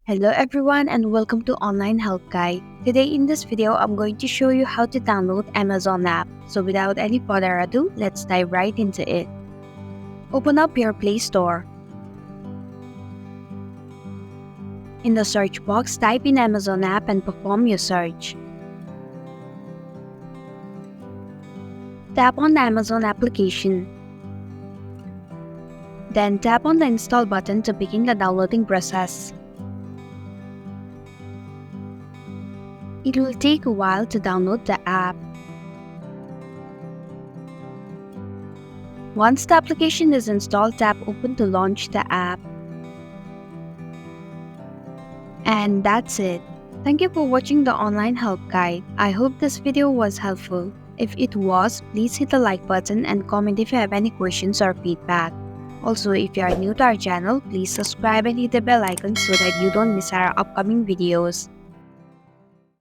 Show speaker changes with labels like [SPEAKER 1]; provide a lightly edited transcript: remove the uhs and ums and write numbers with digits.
[SPEAKER 1] Hello everyone and welcome to Online Help Guide. Today in this video, I'm going to show you how to download Amazon app. So without any further ado, let's dive right into it. Open up your Play Store. In the search box, type in Amazon app and perform your search. Tap on the Amazon application. Then tap on the install button to begin the downloading process. It will take a while to download the app. Once the application is installed, tap Open to launch the app. And that's it. Thank you for watching the Online Help Guide. I hope this video was helpful. If it was, please hit the like button and comment if you have any questions or feedback. Also, if you are new to our channel, please subscribe and hit the bell icon so that you don't miss our upcoming videos.